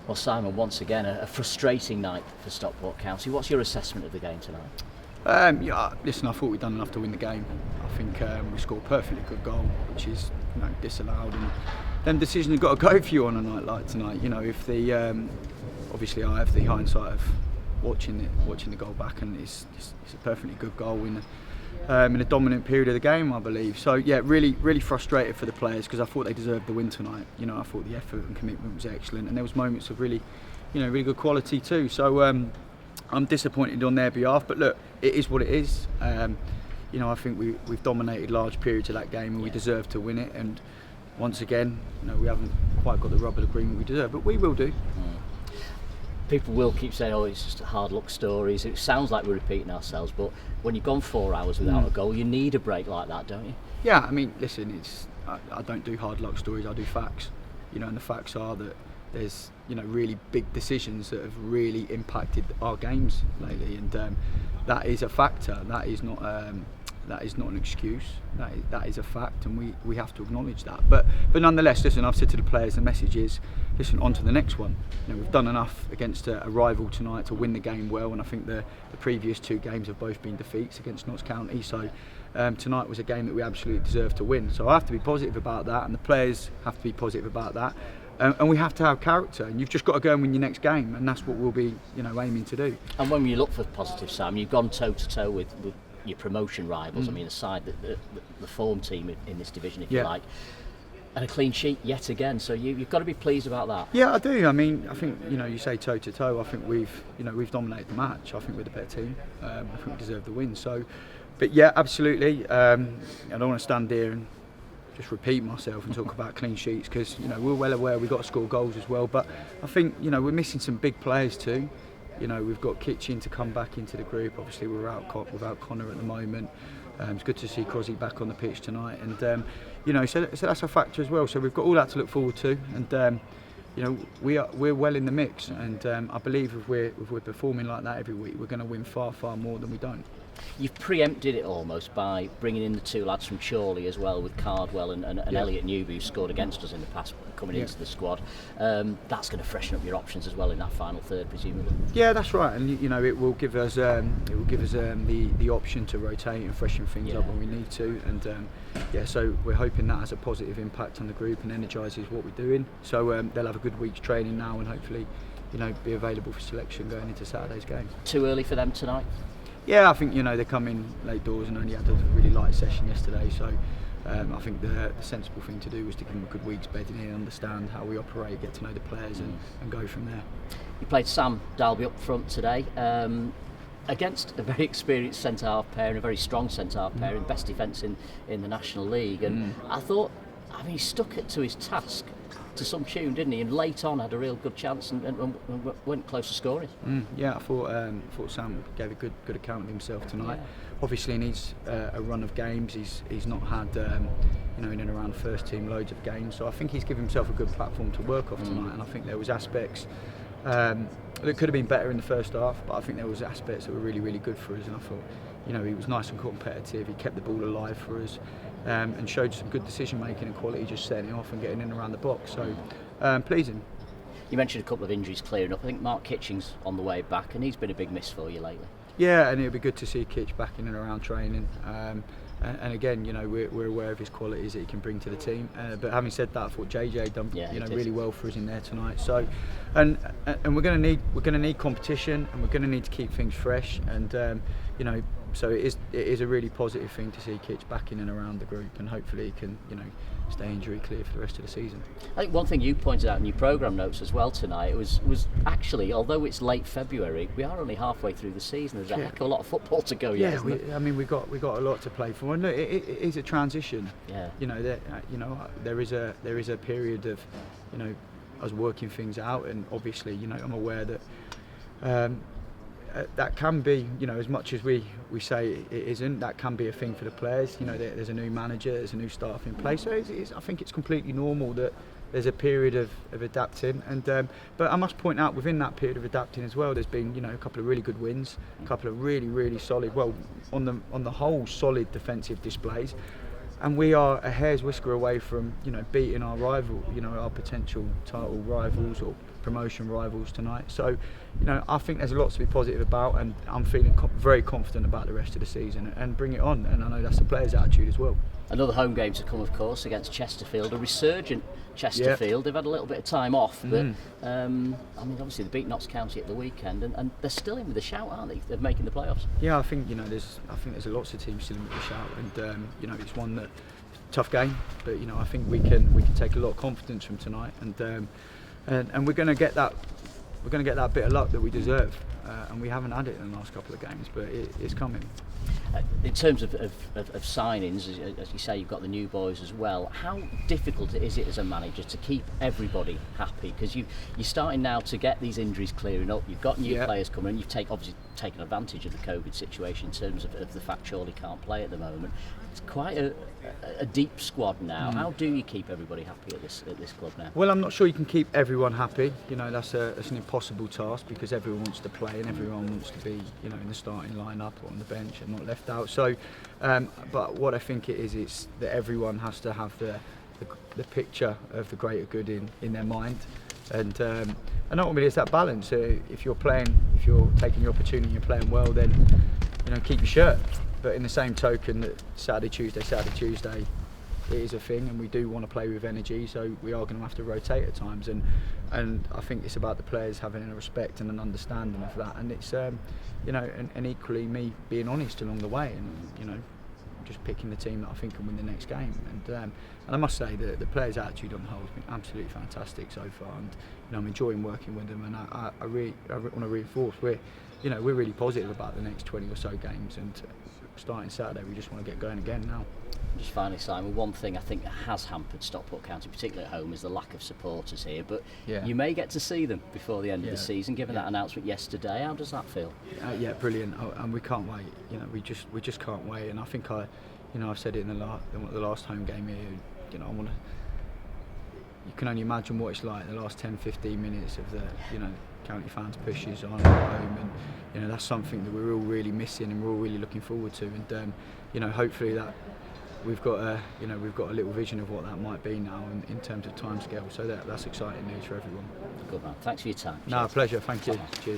Well, Simon, once again, a frustrating night for Stockport County. What's your assessment of the game tonight? Listen, I thought we'd done enough to win the game. I think we scored a perfectly good goal, which is disallowed. And them decisions have got to go for you on a night like tonight. If the obviously I have the hindsight of watching the goal back, and it's a perfectly good goal in a dominant period of the game, I believe. So yeah, really frustrated for the players because I thought they deserved the win tonight. I thought the effort and commitment was excellent, and there was moments of really good quality too. So I'm disappointed on their behalf, but look, it is what it is. I think we've dominated large periods of that game, and we deserve to win it. And once again, we haven't quite got the rubber agreement we deserve, but we will do. People will keep saying, "Oh, it's just hard luck stories." It sounds like we're repeating ourselves, but when you've gone 4 hours without a goal, you need a break like that, don't you? Yeah, I mean, listen, I don't do hard luck stories. I do facts. And the facts are that there's really big decisions that have really impacted our games lately, and that is a factor. That is not an excuse. That is a fact, and we have to acknowledge that. But nonetheless, listen, I've said to the players, the message is, listen, on to the next one. We've done enough against a rival tonight to win the game well, and I think the previous 2 games have both been defeats against Notts County. So tonight was a game that we absolutely deserved to win. So I have to be positive about that, and the players have to be positive about that. And we have to have character, and you've just got to go and win your next game, and that's what we'll be aiming to do. And when you look for positive, Sam, you've gone toe to toe with your promotion rivals. I mean, aside the form team in this division, if you like, and a clean sheet yet again. So you've got to be pleased about that. Yeah, I do. I mean, I think you say toe to toe. I think we've dominated the match. I think we're the better team. I think we deserve the win. So, but yeah, absolutely. I don't want to stand here and just repeat myself and talk about clean sheets, because we're well aware we've got to score goals as well. But I think we're missing some big players too. We've got Kitchen to come back into the group. Obviously, we're without Connor at the moment. It's good to see Crosby back on the pitch tonight, and so that's a factor as well. So we've got all that to look forward to, and we're well in the mix. And I believe if we're performing like that every week, we're going to win far more than we don't. You've preempted it almost by bringing in the 2 lads from Chorley as well, with Cardwell and Elliot Newby, who scored against us in the past, coming into the squad. That's going to freshen up your options as well in that final third, presumably. Yeah, that's right, and it will give us the option to rotate and freshen things up when we need to, and so we're hoping that has a positive impact on the group and energises what we're doing. So they'll have a good week's training now, and hopefully be available for selection going into Saturday's game. Too early for them tonight? Yeah, I think they come in late doors and only had a really light session yesterday, so I think the sensible thing to do was to give them a good week's bedding in, understand how we operate, get to know the players, and go from there. You played Sam Dalby up front today against a very experienced centre-half pair and a very strong centre-half pair in best defence in the National League, and I thought, he stuck it to his task to some tune, didn't he? And late on had a real good chance and went close to scoring. Yeah, I thought Sam gave a good account of himself tonight. Obviously he needs a run of games. He's not had in and around the first team loads of games, so I think he's given himself a good platform to work off tonight. And I think there was aspects that could have been better in the first half, but I think there was aspects that were really good for us, and I thought he was nice and competitive. He kept the ball alive for us, and showed some good decision making and quality, just setting it off and getting in around the box. So pleasing. You mentioned a couple of injuries clearing up. I think Mark Kitching's on the way back, and he's been a big miss for you lately. Yeah, and it'll be good to see Kitch back in and around training. And again, we're aware of his qualities that he can bring to the team. But having said that, I thought JJ done really well for us in there tonight. So, and we're going to need competition, and we're going to need to keep things fresh. And so it is a really positive thing to see Kitch back in and around the group, and hopefully he can stay injury clear for the rest of the season. I think one thing you pointed out in your programme notes as well tonight was actually, although it's late February, we are only halfway through the season. There's a heck of a lot of football to go yet. Yeah, we've got a lot to play for, and look, it is a transition. Yeah. There is a period of us working things out, and obviously I'm aware that. That can be, as much as we say it isn't, that can be a thing for the players. There's a new manager, there's a new staff in place, so I think it's completely normal that there's a period of adapting. And but I must point out, within that period of adapting as well, there's been a couple of really good wins, a couple of really solid, well, on the whole, solid defensive displays. And we are a hair's whisker away from beating our rival, our potential title rivals, or promotion rivals tonight. So, I think there's lots to be positive about, and I'm feeling very confident about the rest of the season, and bring it on. And I know that's the players' attitude as well. Another home game to come, of course, against Chesterfield, a resurgent Chesterfield. They've had a little bit of time off, but obviously they beat Notts County at the weekend, and they're still in with a shout, aren't they? They're making the playoffs. Yeah, I think there's lots of teams still in with a shout, and it's one that tough game, but I think we can take a lot of confidence from tonight, and we're going to get that bit of luck that we deserve, and we haven't had it in the last couple of games, but it's coming. In terms of signings, as you say, you've got the new boys as well. How difficult is it as a manager to keep everybody happy? Because you're starting now to get these injuries clearing up. You've got new players coming in. You've obviously taken advantage of the COVID situation in terms of the fact Chorley can't play at the moment. It's quite a deep squad now. How do you keep everybody happy at this club now? Well, I'm not sure you can keep everyone happy. That's an impossible task, because everyone wants to play and everyone wants to be in the starting lineup or on the bench and not left out. So, but what I think it is, it's that everyone has to have the picture of the greater good in their mind, and ultimately it's that balance. If you're taking your opportunity and playing well, then keep your shirt. But in the same token, that Saturday, Tuesday, it is a thing, and we do want to play with energy, so we are going to have to rotate at times, and I think it's about the players having a respect and an understanding of that, and it's and equally me being honest along the way, and just picking the team that I think can win the next game, and I must say that the players' attitude on the whole has been absolutely fantastic so far, and I'm enjoying working with them, and I really want to reinforce we're really positive about the next 20 or so games, and starting Saturday we just want to get going again now. Just finally, Simon, one thing I think has hampered Stockport County, particularly at home, is the lack of supporters here, but you may get to see them before the end of the season, given that announcement yesterday. How does that feel? Yeah, brilliant, and we can't wait. We just can't wait, and I think I've said it in the last home game here. You can only imagine what it's like the last 10-15 minutes of the county fans' pushes on at home, and that's something that we're all really missing and we're all really looking forward to, and hopefully that we've got a little vision of what that might be now in terms of timescale, so that's exciting news for everyone. Good man, thanks for your time. No, pleasure, thank you. Cheers.